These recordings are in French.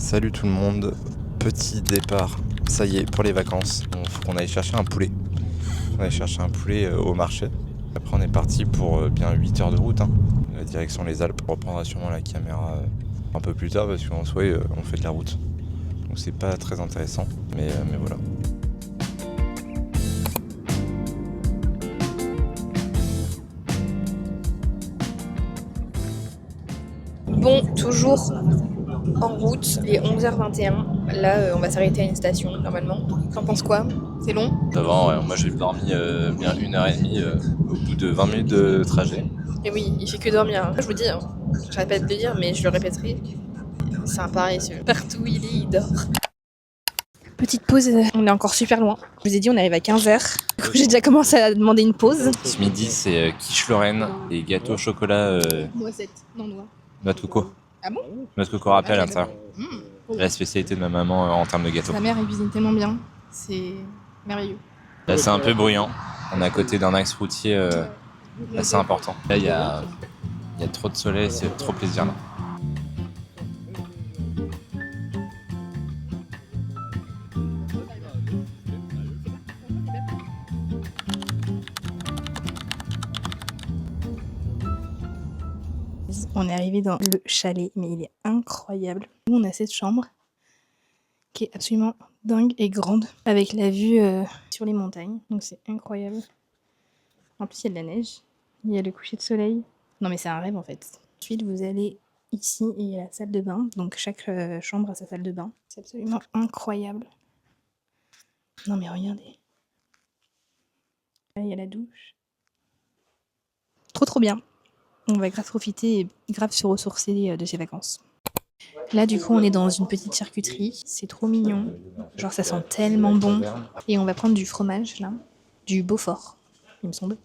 Salut tout le monde, petit départ, ça y est pour les vacances, il faut qu'on aille chercher un poulet. On aille chercher un poulet au marché. Après on est parti pour bien 8 heures de route, la direction les Alpes. On reprendra sûrement la caméra un peu plus tard parce qu'en soi on fait de la route. Donc c'est pas très intéressant, mais voilà. Bon, toujours en route, il est 11h21. Là, on va s'arrêter à une station, normalement. T'en penses quoi? C'est long? Ça va, ouais. Moi j'ai dormi bien 1h30 au bout de 20 minutes de trajet. Et oui, il fait que dormir. Je vous dis, j'arrête pas de le dire, mais je le répéterai. C'est un paresseux. Partout où il est, il dort. Petite pause, on est encore super loin. Je vous ai dit, on arrive à 15h. Du coup, j'ai déjà commencé à demander une pause. Ce midi c'est quiche Lorraine et gâteau au chocolat Noisette, non noix. noix de coco. Ah bon? Noix de coco rappel à l'intérieur. Mmh. La spécialité de ma maman en termes de gâteau. Sa mère, elle cuisine tellement bien. C'est merveilleux. Là c'est un peu bruyant. On est à côté d'un axe routier assez important. Là il y a trop de soleil, c'est trop plaisir là. On est arrivé dans le chalet, mais il est incroyable. Nous, on a cette chambre qui est absolument dingue et grande, avec la vue sur les montagnes. Donc c'est incroyable. En plus, il y a de la neige, il y a le coucher de soleil. Non mais c'est un rêve en fait. Ensuite, vous allez ici et il y a la salle de bain. Donc chaque chambre a sa salle de bain. C'est absolument incroyable. Non mais regardez. Là, il y a la douche. Trop bien. On va grave profiter et grave se ressourcer de ces vacances. Là, du coup, on est dans une petite charcuterie. C'est trop mignon. Genre, ça sent tellement bon. Et on va prendre du fromage, là. Du Beaufort, il me semble.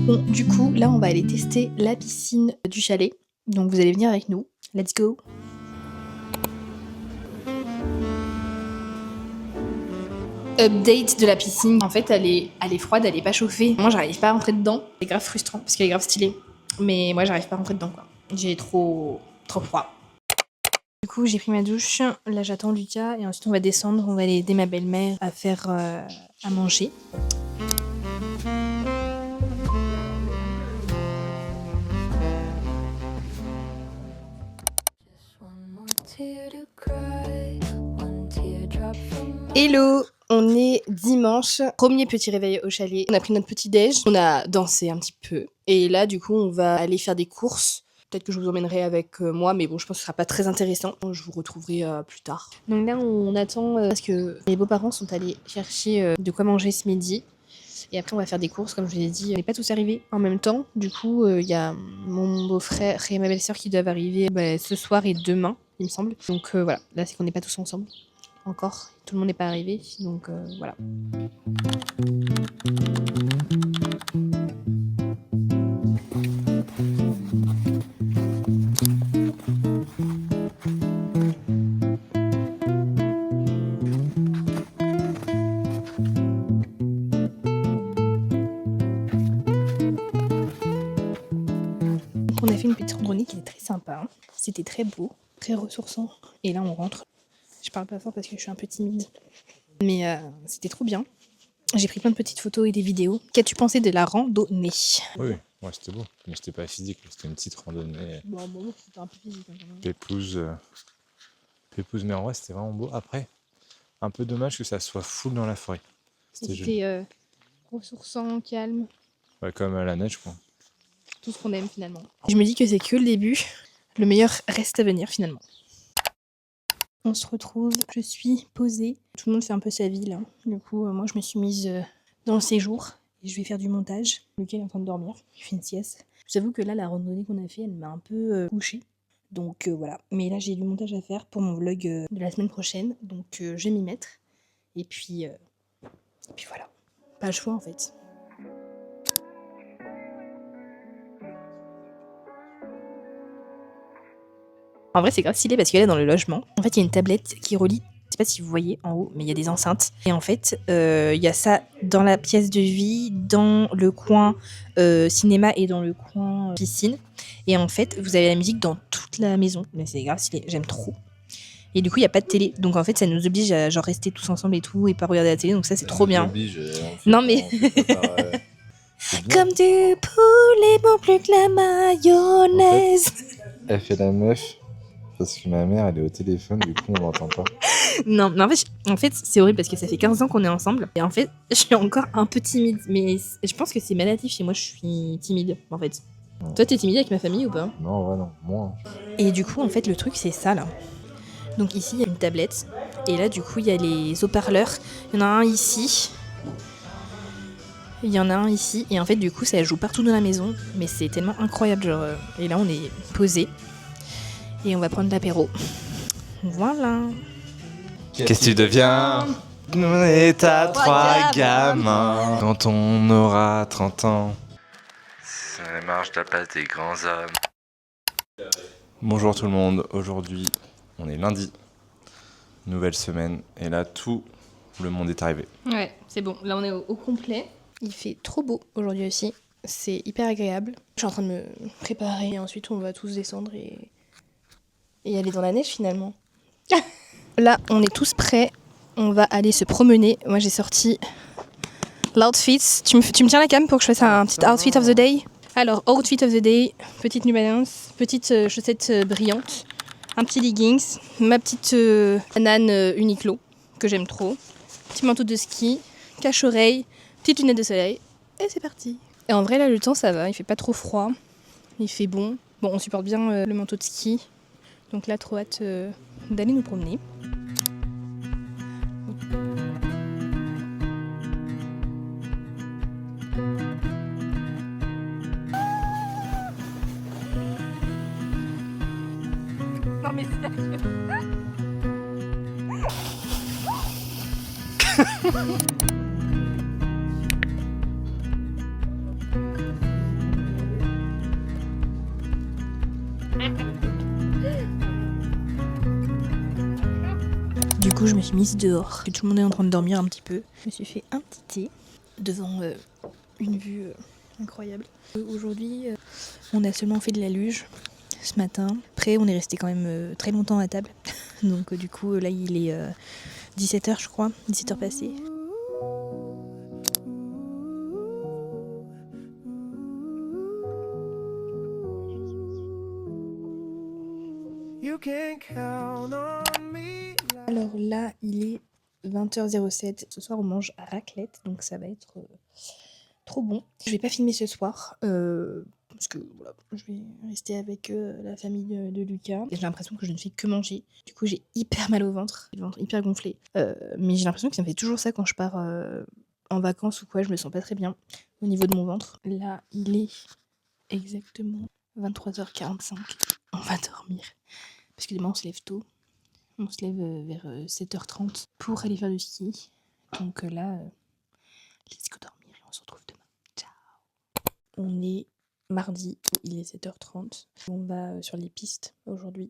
Bon, du coup, là, on va aller tester la piscine du chalet. Donc, vous allez venir avec nous. Let's go! Update de la piscine. En fait, elle est froide, elle est pas chauffée. Moi, j'arrive pas à rentrer dedans. C'est grave frustrant parce qu'elle est grave stylée. Mais moi, j'arrive pas à rentrer dedans, quoi. J'ai trop froid. Du coup, j'ai pris ma douche. Là, j'attends Lucas. Et ensuite, on va descendre. On va aller aider ma belle-mère à faire à manger. Hello! On est dimanche, premier petit réveil au chalet. On a pris notre petit déj, on a dansé un petit peu. Et là, du coup, on va aller faire des courses. Peut-être que je vous emmènerai avec moi, mais bon, je pense que ce sera pas très intéressant. Je vous retrouverai plus tard. Donc là, on attend parce que mes beaux-parents sont allés chercher de quoi manger ce midi. Et après, on va faire des courses, comme je vous l'ai dit. On n'est pas tous arrivés en même temps. Du coup, il y a mon beau-frère et ma belle-sœur qui doivent arriver ce soir et demain, il me semble. Donc voilà, là, c'est qu'on n'est pas tous ensemble. Encore, tout le monde n'est pas arrivé, donc voilà. On a fait une petite randonnée qui était très sympa. C'était très beau, très ressourçant. Et là, on rentre. Je parle pas fort parce que je suis un peu timide. Mais c'était trop bien. J'ai pris plein de petites photos et des vidéos. Qu'as-tu pensé de la randonnée? Oui, ouais, c'était beau, mais c'était pas physique, c'était une petite randonnée. Bon, c'était un peu physique. Pépouze, mais en vrai c'était vraiment beau. Après, un peu dommage que ça soit full dans la forêt. C'était ressourçant, calme. Ouais, comme à la neige quoi. Tout ce qu'on aime finalement. Je me dis que c'est que le début. Le meilleur reste à venir finalement. On se retrouve, je suis posée. Tout le monde fait un peu sa vie là. Du coup, moi je me suis mise dans le séjour et je vais faire du montage. Lucas est en train de dormir, il fait une sieste. Je vous avoue que là, la randonnée qu'on a fait, elle m'a un peu couchée. Donc voilà. Mais là, j'ai du montage à faire pour mon vlog de la semaine prochaine. Donc je vais m'y mettre. Et puis voilà. Pas le choix en fait. En vrai, c'est grave stylé parce qu'elle est dans le logement. En fait, il y a une tablette qui relie, je sais pas si vous voyez en haut, mais il y a des enceintes. Et en fait, il y a ça dans la pièce de vie, dans le coin cinéma et dans le coin piscine. Et en fait, vous avez la musique dans toute la maison. Mais c'est grave stylé, j'aime trop. Et du coup, il n'y a pas de télé. Donc en fait, ça nous oblige à genre rester tous ensemble et tout et pas regarder la télé. Donc ça, c'est trop bien. Non mais... Comme du poulet, bon plus que la mayonnaise. En fait, elle fait la meuf parce que ma mère, elle est au téléphone, du coup, on l'entend pas. Non, mais en fait, c'est horrible parce que ça fait 15 ans qu'on est ensemble. Et en fait, je suis encore un peu timide. Mais je pense que c'est maladif chez moi, je suis timide, en fait. Ouais. Toi, t'es timide avec ma famille ou pas? Non, ouais, non, moi. Et du coup, en fait, le truc, c'est ça, là. Donc ici, il y a une tablette. Et là, du coup, il y a les haut-parleurs. Il y en a un ici. Il y en a un ici. Et en fait, du coup, ça joue partout dans la maison. Mais c'est tellement incroyable, genre... Et là, on est posé. Et on va prendre l'apéro. Voilà. Qu'est-ce que tu deviens? On est à 3 gamins. Quand on aura 30 ans, ça marche de la place des grands hommes. Bonjour tout le monde, aujourd'hui on est lundi, nouvelle semaine, et là tout le monde est arrivé. Ouais, c'est bon, là on est au complet. Il fait trop beau aujourd'hui aussi, c'est hyper agréable. Je suis en train de me préparer et ensuite on va tous descendre et aller dans la neige finalement. Là on est tous prêts, on va aller se promener. Moi j'ai sorti l'outfit. Tu me tiens la cam pour que je fasse un petit outfit of the day? Alors, outfit of the day, petite New Balance, petite chaussette brillante, un petit leggings, ma petite banane Uniqlo, que j'aime trop, petit manteau de ski, cache-oreille, petite lunette de soleil, et c'est parti. Et en vrai, là, le temps, ça va, il fait pas trop froid, il fait bon. Bon, on supporte bien le manteau de ski, donc là, trop hâte d'aller nous promener. Non mais sérieux. Du coup, je me suis mise dehors. Tout le monde est en train de dormir un petit peu. Je me suis fait un petit thé devant une vue incroyable. Aujourd'hui, on a seulement fait de la luge ce matin. Après, on est resté quand même très longtemps à table. Donc du coup, là, il est 17h, je crois. 17h passées. Alors là, il est 20h07. Ce soir, on mange à raclette, donc ça va être trop bon. Je vais pas filmer ce soir. Parce que voilà, je vais rester avec la famille de Lucas. Et j'ai l'impression que je ne fais que manger. Du coup, j'ai hyper mal au ventre. Le ventre hyper gonflé. Mais j'ai l'impression que ça me fait toujours ça quand je pars en vacances ou quoi. Je me sens pas très bien au niveau de mon ventre. Là, il est exactement 23h45. On va dormir. Parce que demain, on se lève tôt. On se lève vers 7h30 pour aller faire du ski. Donc là, let's go dormir et on se retrouve demain. Ciao. On est mardi, il est 7h30. On va sur les pistes aujourd'hui.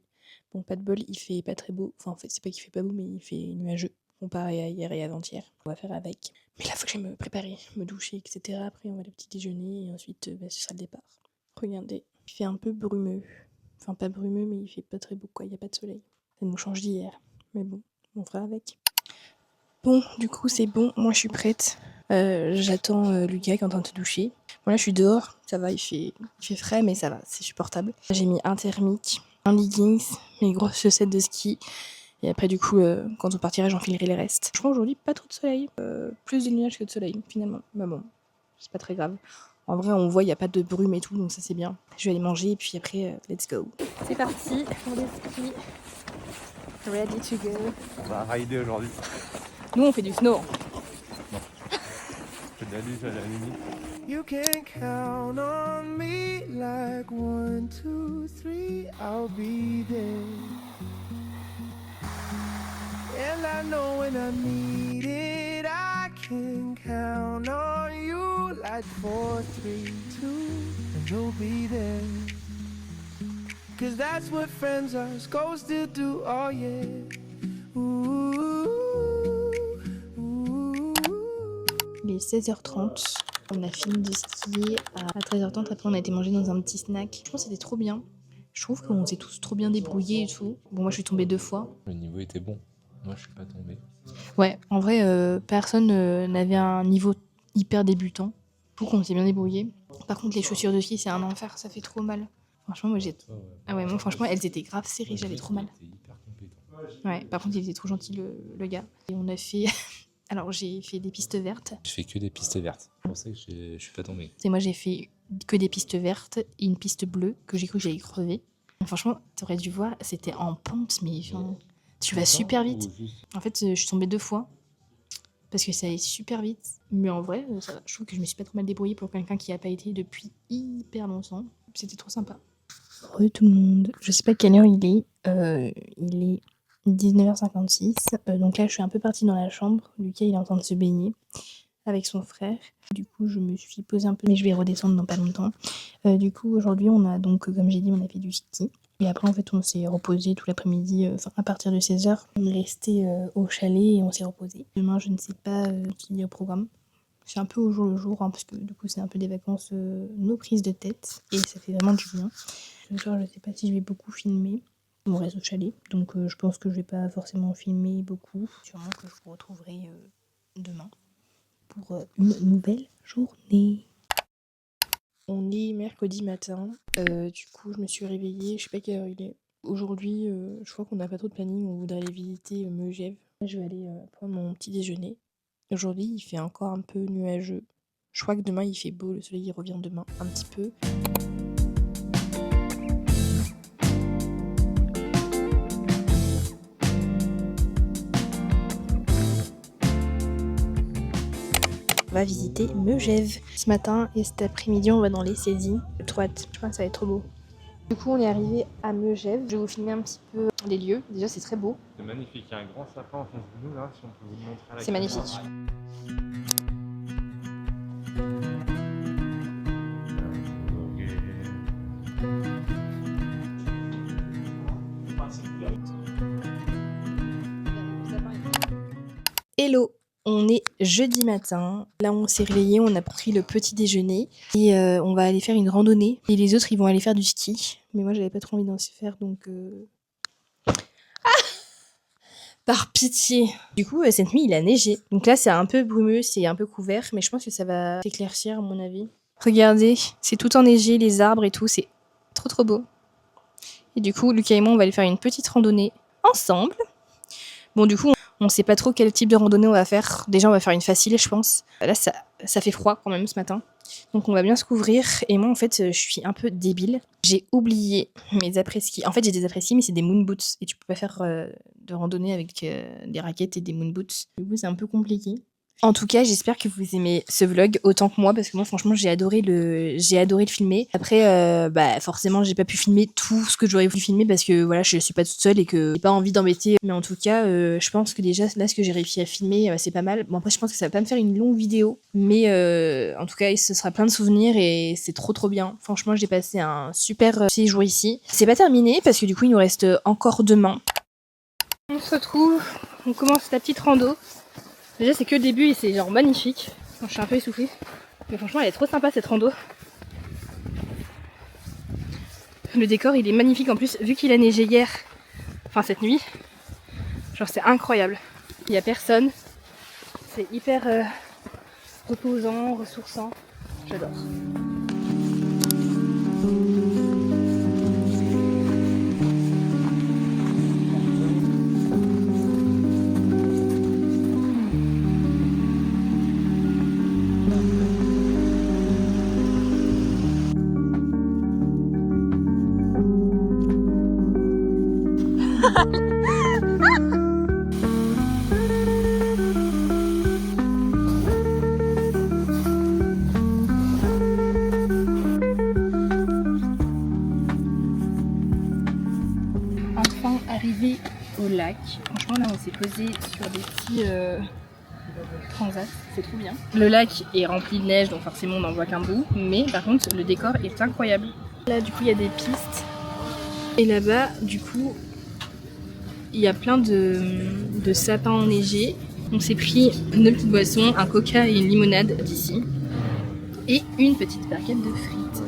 Bon, pas de bol, il fait pas très beau. Enfin, en fait, c'est pas qu'il fait pas beau, mais il fait nuageux comparé à hier et avant-hier. On va faire avec. Mais là, faut que je me préparer, me doucher, etc. Après, on va aller au petit déjeuner et ensuite, ce sera le départ. Regardez, il fait un peu brumeux. Enfin, pas brumeux, mais il fait pas très beau, quoi. Il n'y a pas de soleil. Ça nous change d'hier. Mais bon, on fera avec. Bon, du coup, c'est bon. Moi, je suis prête. J'attends Lucas qui est en train de se doucher. Bon, là, je suis dehors. Ça va, il fait frais, mais ça va, c'est supportable. J'ai mis un thermique, un leggings, mes grosses chaussettes de ski. Et après, du coup, quand on partira, j'enfilerai les restes. Je crois aujourd'hui, pas trop de soleil. Plus de nuages que de soleil, finalement. Mais bon, c'est pas très grave. En vrai, on voit, il n'y a pas de brume et tout, donc ça, c'est bien. Je vais aller manger et puis après, let's go. C'est parti pour le ski. Ready to go. On va rider aujourd'hui. Nous, on fait du snow. Non. Je fais de la luge à la limite. You can count on me like 1, 2, 3, I'll be there. And I know when I need it, I can count on you like 4, 3, 2, and you'll be there. Cause that's what friends are supposed to do, oh yeah. Ooh, ooh. Il est 16h30. On a fini de skier à 13h30, après on a été manger dans un petit snack. Je pense que c'était trop bien. Je trouve qu'on s'est tous trop bien débrouillés et tout. Bon, moi je suis tombée 2 fois. Le niveau était bon. Moi, je suis pas tombé. Ouais, en vrai, personne n'avait un niveau hyper débutant. Je trouve qu'on s'est bien débrouillé. Par contre, les chaussures de ski, c'est un enfer, ça fait trop mal. Franchement, moi j'ai. Ah ouais, moi franchement, elles étaient grave serrées, j'avais trop mal. Ouais, par contre, il était trop gentil le gars. Et on a fait. Alors, j'ai fait des pistes vertes. Je fais que des pistes vertes. C'est pour ça que je suis pas tombé. Et moi, j'ai fait que des pistes vertes et une piste bleue que j'ai cru que j'allais crever. Franchement, t'aurais dû voir, c'était en pente, mais enfin, tu vas super vite. En fait, je suis tombée 2 fois parce que ça allait super vite. Mais en vrai, ça va. Je trouve que je me suis pas trop mal débrouillée pour quelqu'un qui a pas été depuis hyper longtemps. C'était trop sympa. Re tout le monde. Je sais pas quelle heure il est. Il est 19h56. Donc là, je suis un peu partie dans la chambre. Lucas, il est en train de se baigner avec son frère. Du coup, je me suis posée un peu, mais je vais redescendre dans pas longtemps. Du coup, aujourd'hui, on a donc, comme j'ai dit, on a fait du ski. Et après, en fait, on s'est reposé tout l'après-midi. À partir de 16h, on est resté au chalet et on s'est reposé. Demain, je ne sais pas qui est au programme. C'est un peu au jour le jour, hein, parce que du coup, c'est un peu des vacances, nos prises de tête. Et ça fait vraiment du bien. Ce soir, je ne sais pas si je vais beaucoup filmer. On reste au chalet, donc je pense que je vais pas forcément filmer beaucoup. Sûrement que je vous retrouverai demain pour une nouvelle journée. On est mercredi matin, du coup je me suis réveillée, je sais pas quelle heure il est. Aujourd'hui, je crois qu'on n'a pas trop de planning, on voudrait aller visiter Megève. Je vais aller prendre mon petit déjeuner. Aujourd'hui il fait encore un peu nuageux. Je crois que demain il fait beau, le soleil il revient demain un petit peu. On va visiter Megève ce matin et cet après-midi on va dans les saisies. J'ai trop hâte, je pense que ça va être trop beau. Du coup on est arrivé à Megève, je vais vous filmer un petit peu les lieux, déjà c'est très beau. C'est magnifique, il y a un grand sapin en face de nous là, si on peut vous le montrer à la C'est magnifique. Hello, on est jeudi matin. Là, on s'est réveillé, on a pris le petit déjeuner et on va aller faire une randonnée. Et les autres, ils vont aller faire du ski. Mais moi, j'avais pas trop envie d'en faire, donc. Par pitié. Du coup, cette nuit, il a neigé. Donc là, c'est un peu brumeux, c'est un peu couvert, mais je pense que ça va s'éclaircir à mon avis. Regardez, c'est tout enneigé, les arbres et tout, c'est trop trop beau. Et du coup, Lucas et moi, on va aller faire une petite randonnée ensemble. Bon, du coup, on sait pas trop quel type de randonnée on va faire. Déjà, on va faire une facile, je pense. Là, ça fait froid quand même ce matin. Donc, on va bien se couvrir. Et moi, en fait, je suis un peu débile. J'ai oublié mes après-ski. En fait, j'ai des après-ski, mais c'est des moon boots. Et tu peux pas faire de randonnée avec des raquettes et des moon boots. Du coup, c'est un peu compliqué. En tout cas, j'espère que vous aimez ce vlog autant que moi, parce que moi, franchement, j'ai adoré le filmer. Après, forcément, j'ai pas pu filmer tout ce que j'aurais voulu filmer parce que voilà, je suis pas toute seule et que j'ai pas envie d'embêter. Mais en tout cas, je pense que déjà là, ce que j'ai réussi à filmer, c'est pas mal. Bon, après, je pense que ça va pas me faire une longue vidéo, mais en tout cas, ce sera plein de souvenirs et c'est trop trop bien. Franchement, j'ai passé un super séjour ici. C'est pas terminé parce que du coup, il nous reste encore demain. On se retrouve, on commence la petite rando. Déjà c'est que le début et c'est genre magnifique. Bon, je suis un peu essoufflée. Mais franchement elle est trop sympa cette rando. Le décor il est magnifique en plus vu qu'il a neigé hier. Enfin cette nuit. Genre c'est incroyable. Il n'y a personne. C'est hyper reposant, ressourçant. J'adore. Enfin arrivé au lac. Franchement là on s'est posé sur des petits transats, c'est trop bien. Le lac est rempli de neige donc forcément on n'en voit qu'un bout, mais par contre le décor est incroyable. Là du coup il y a des pistes et là-bas du coup il y a plein de sapins enneigés. On s'est pris 2 petites boissons, un coca et une limonade d'ici. Et une petite barquette de frites.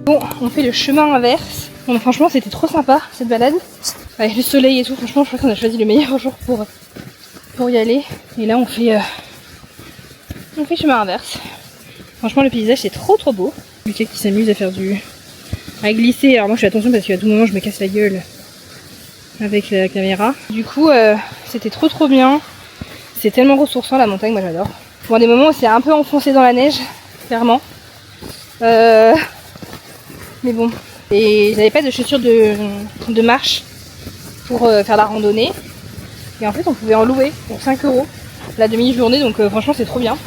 Bon, on fait le chemin inverse. Bon, franchement, c'était trop sympa cette balade. Avec le soleil et tout, franchement, je crois qu'on a choisi le meilleur jour pour y aller. Et là, on fait chemin inverse. Franchement, le paysage c'est trop beau. Lucas qui s'amuse à faire à glisser. Alors moi, je fais attention parce qu'à tout moment, je me casse la gueule avec la caméra. Du coup, c'était trop bien. C'est tellement ressourçant la montagne, moi j'adore. Bon, des moments où c'est un peu enfoncé dans la neige, clairement. Mais bon. Et j'avais pas de chaussures de marche pour faire la randonnée. Et en fait, on pouvait en louer pour 5 € la demi-journée. Donc franchement, c'est trop bien.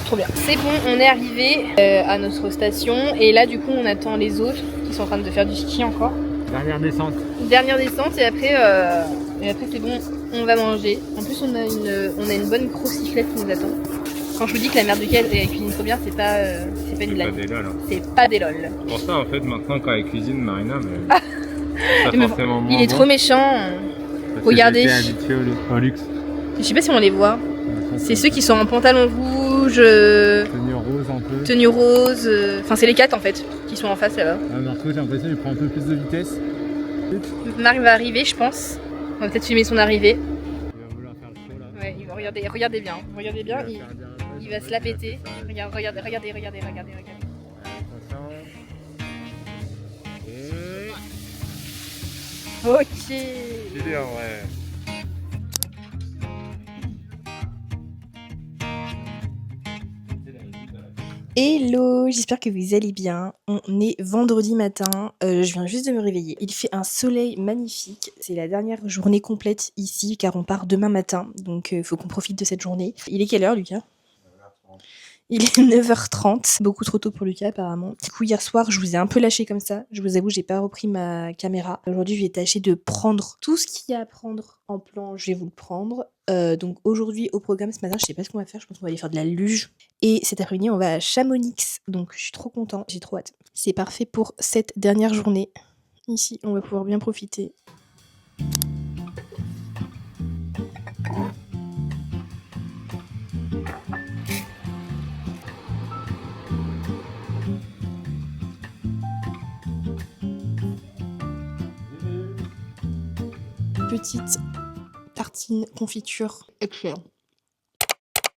Trop bien. C'est bon, on est arrivé à notre station. Et là, du coup, on attend les autres qui sont en train de faire du ski encore. Dernière descente. Dernière descente et après c'est bon, on va manger. En plus, on a une bonne crociflette qui nous attend. Quand je vous dis que la mère du Cal cuisine trop bien, c'est pas une blague. C'est pas des lol. C'est pour ça en fait maintenant quand elle cuisine Marina, mais forcément il est trop méchant. Regardez. J'étais habitué au luxe. Je sais pas si on les voit. C'est ceux qui sont en pantalon rouge, tenue rose un peu. Tenue rose. Enfin, c'est les 4 en fait qui sont en face là-bas. Ah, Marco, j'ai l'impression qu'il prend un peu plus de vitesse. Marc va arriver, je pense. On va peut-être filmer son arrivée. Il va vouloir faire le show là. Ouais, il va regardez bien. Il va se la péter. Regardez. Ok. Il est en vrai. Hello, j'espère que vous allez bien. On est vendredi matin, je viens juste de me réveiller. Il fait un soleil magnifique, c'est la dernière journée complète ici car on part demain matin, donc il faut qu'on profite de cette journée. Il est quelle heure, Lucas ? Il est 9h30, beaucoup trop tôt pour Lucas apparemment. Du coup hier soir je vous ai un peu lâché comme ça, je vous avoue j'ai pas repris ma caméra. Aujourd'hui je vais tâcher de prendre tout ce qu'il y a à prendre en plan, je vais vous le prendre. Donc aujourd'hui au programme ce matin je sais pas ce qu'on va faire, je pense qu'on va aller faire de la luge. Et cet après-midi on va à Chamonix, donc je suis trop content, j'ai trop hâte. C'est parfait pour cette dernière journée. Ici on va pouvoir bien profiter. Petite tartine confiture, excellent.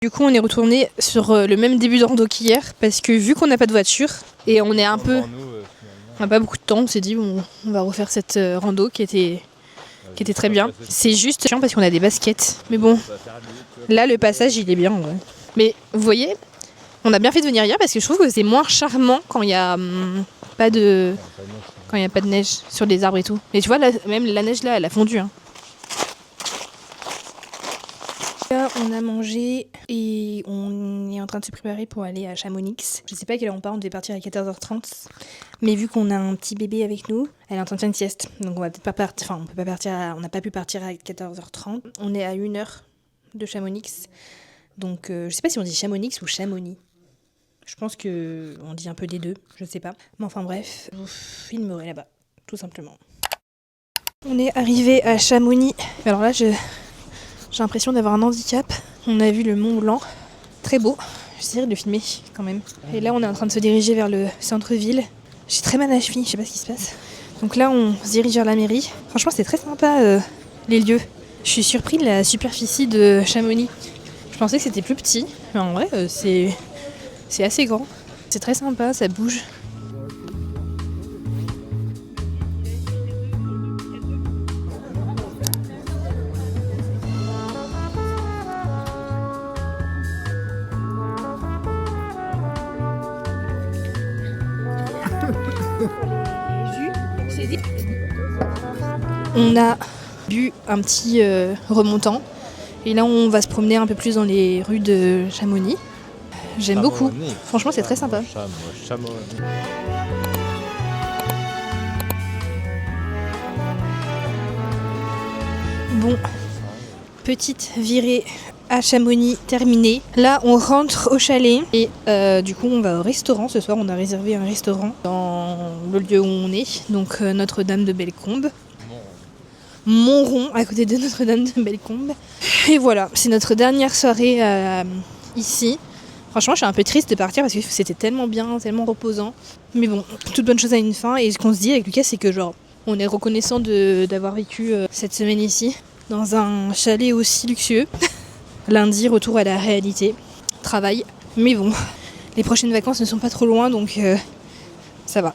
Du coup, on est retourné sur le même début de rando qu'hier parce que vu qu'on n'a pas de voiture et on est un peu, on n'a pas beaucoup de temps, on s'est dit on va refaire cette rando qui était très bien. C'est juste chiant parce qu'on a des baskets, mais bon, là le passage il est bien. Ouais. Mais vous voyez, on a bien fait de venir hier parce que je trouve que c'est moins charmant quand il y a pas de neige sur les arbres et tout. Mais tu vois, là, même la neige là, elle a fondu. Hein. Là, on a mangé et on est en train de se préparer pour aller à Chamonix. Je sais pas à quelle heure on part, on devait partir à 14h30. Mais vu qu'on a un petit bébé avec nous, elle est en train de faire une sieste. Donc on va peut-être pas partir, enfin on peut pas partir, on n'a pas pu partir à 14h30. On est à 1 heure de Chamonix. Donc je sais pas si on dit Chamonix ou Chamonix. Je pense que on dit un peu des deux, je sais pas. Mais enfin bref, vous filmerez là-bas, tout simplement. On est arrivé à Chamonix. Alors là, j'ai l'impression d'avoir un handicap. On a vu le Mont Blanc, très beau. J'essaierai de le filmer quand même. Et là, on est en train de se diriger vers le centre-ville. J'ai très mal à la cheville, je sais pas ce qui se passe. Donc là, on se dirige vers la mairie. Franchement, c'est très sympa les lieux. Je suis surpris de la superficie de Chamonix. Je pensais que c'était plus petit, mais en vrai, c'est assez grand. C'est très sympa, ça bouge. On a bu un petit remontant et là on va se promener un peu plus dans les rues de Chamonix. J'aime beaucoup, franchement c'est très sympa. Bon, petite virée à Chamonix terminé. Là, on rentre au chalet et du coup, on va au restaurant. Ce soir, on a réservé un restaurant dans le lieu où on est, donc Notre-Dame de Bellecombe. Montrond, à côté de Notre-Dame de Bellecombe. Et voilà, c'est notre dernière soirée ici. Franchement, je suis un peu triste de partir parce que c'était tellement bien, tellement reposant. Mais bon, toute bonne chose a une fin. Et ce qu'on se dit avec Lucas, c'est que genre, on est reconnaissant d'avoir vécu cette semaine ici, dans un chalet aussi luxueux. Lundi, retour à la réalité, travail. Mais bon, les prochaines vacances ne sont pas trop loin, donc ça va.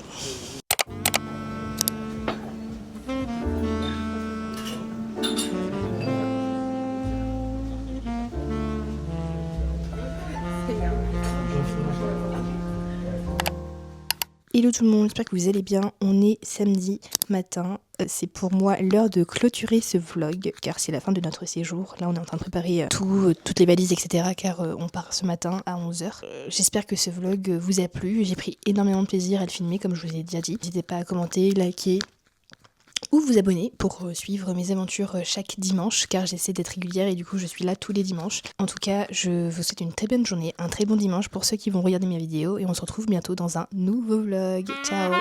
Hello tout le monde, j'espère que vous allez bien. On est samedi matin. C'est pour moi l'heure de clôturer ce vlog car c'est la fin de notre séjour. Là on est en train de préparer toutes les valises etc. car on part ce matin à 11h. J'espère que ce vlog vous a plu. J'ai pris énormément de plaisir à le filmer comme je vous ai déjà dit. N'hésitez pas à commenter, liker ou vous abonner pour suivre mes aventures chaque dimanche car j'essaie d'être régulière et du coup je suis là tous les dimanches. En tout cas, je vous souhaite une très bonne journée, un très bon dimanche pour ceux qui vont regarder mes vidéos et on se retrouve bientôt dans un nouveau vlog. Ciao!